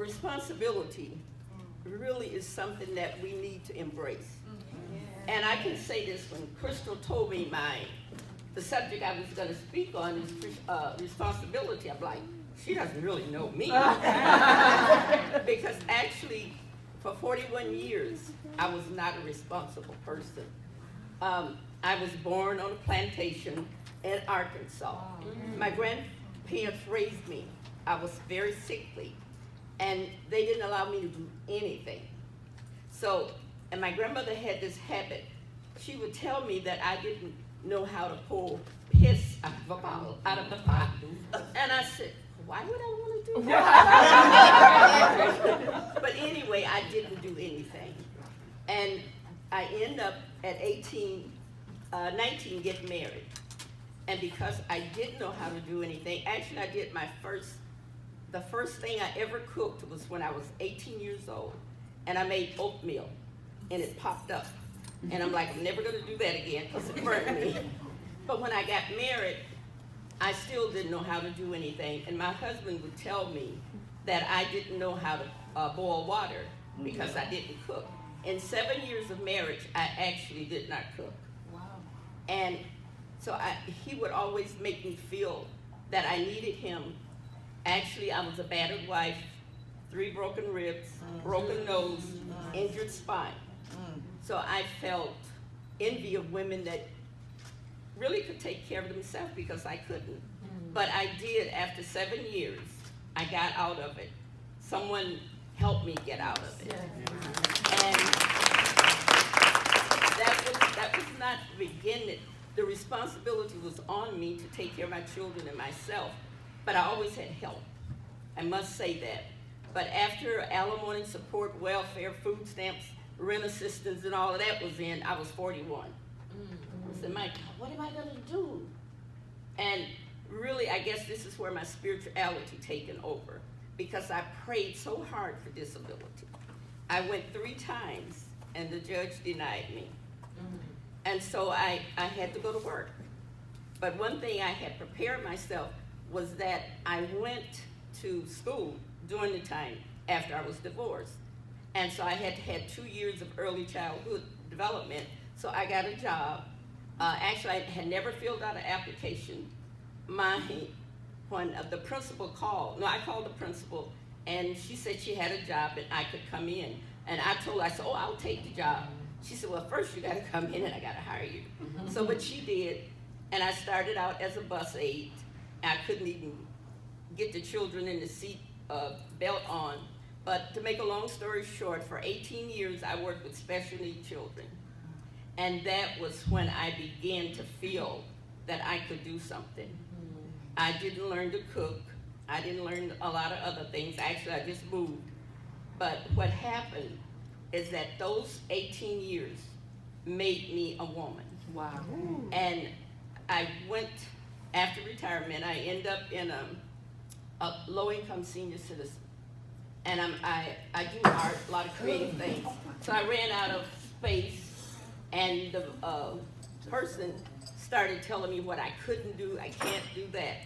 responsibility really is something that we need to embrace. And I can say this, when Crystal told me the subject I was going to speak on is responsibility, I'm like, she doesn't really know me. Because actually, for 41 years, I was not a responsible person. I was born on a plantation in Arkansas. My grandparents raised me. I was very sickly, and they didn't allow me to do anything. So, and my grandmother had this habit. She would tell me that I didn't know how to pull piss out of a bottle, out of the pot. And I said, why would I want to do that? But anyway, I didn't do anything. And I end up at 19 getting married. And because I didn't know how to do anything, actually I did the first thing I ever cooked was when I was 18 years old. And I made oatmeal, and it popped up. And I'm like, I'm never gonna do that again because it burned me. But when I got married, I still didn't know how to do anything. And my husband would tell me that I didn't know how to boil water because I didn't cook. In 7 years of marriage, I actually did not cook. Wow. And so he would always make me feel that I needed him. Actually, I was a battered wife, 3 broken ribs, broken nose, injured spine. So I felt envy of women that really could take care of themselves because I couldn't. But I did. After 7 years, I got out of it. Someone helped me get out of it. And that was not the beginning. The responsibility was on me to take care of my children and myself, but I always had help. I must say that. But after alimony support, welfare, food stamps, rent assistance, and all of that was in, I was 41. I said, my God, what am I gonna do? And really, I guess this is where my spirituality taken over, because I prayed so hard for disability. I went 3 times, and the judge denied me. And so I had to go to work. But one thing I had prepared myself was that I went to school during the time after I was divorced. And so I had had 2 years of early childhood development, so I got a job. Actually, I had never filled out an application. When the principal called, I called the principal, and she said she had a job and I could come in. And I told her, I said, oh, I'll take the job. She said, well, first you gotta come in and I gotta hire you. So what she did, and I started out as a bus aide. I couldn't even get the children in the seat belt on. But to make a long story short, for 18 years I worked with special needs children. And that was when I began to feel that I could do something. I didn't learn to cook. I didn't learn a lot of other things. Actually, I just moved. But what happened is that those 18 years made me a woman. Wow. And I went, after retirement, I ended up in a low-income senior citizen. And I do art, a lot of creative things. So I ran out of space, and the person started telling me what I couldn't do, I can't do that.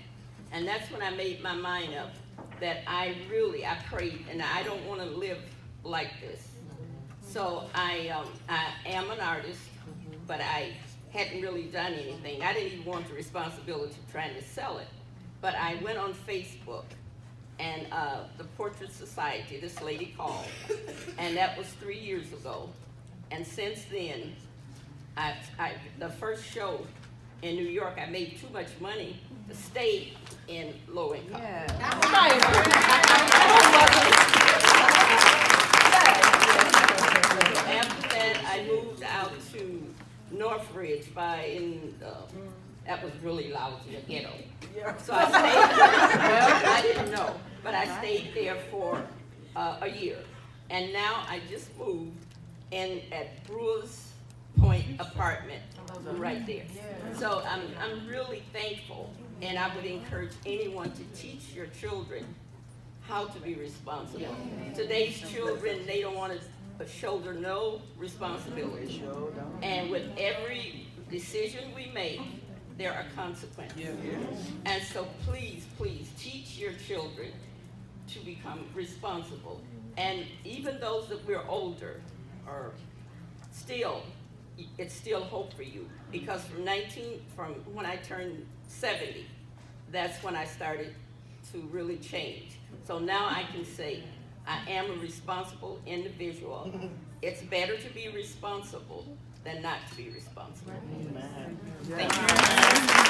And that's when I made my mind up that I prayed, and I don't want to live like this. So I am an artist, but I hadn't really done anything. I didn't even want the responsibility of trying to sell it. But I went on Facebook, and the Portrait Society, this lady called, and that was 3 years ago. And since then, the first show in New York, I made too much money to stay in low income. Yeah. After that, I moved out to Northridge that was really lousy, a ghetto. So I stayed there. I didn't know, but I stayed there for a year. And now I just moved in at Brewer's Point apartment right there. So I'm really thankful, and I would encourage anyone to teach your children how to be responsible. Today's children, they don't want to shoulder no responsibility. And with every decision we make, there are consequences. And so please, please teach your children to become responsible. And even those that we're older, are still, it's still hope for you. Because from when I turned 70, that's when I started to really change. So now I can say, I am a responsible individual. It's better to be responsible than not to be responsible. Amen. Thank you.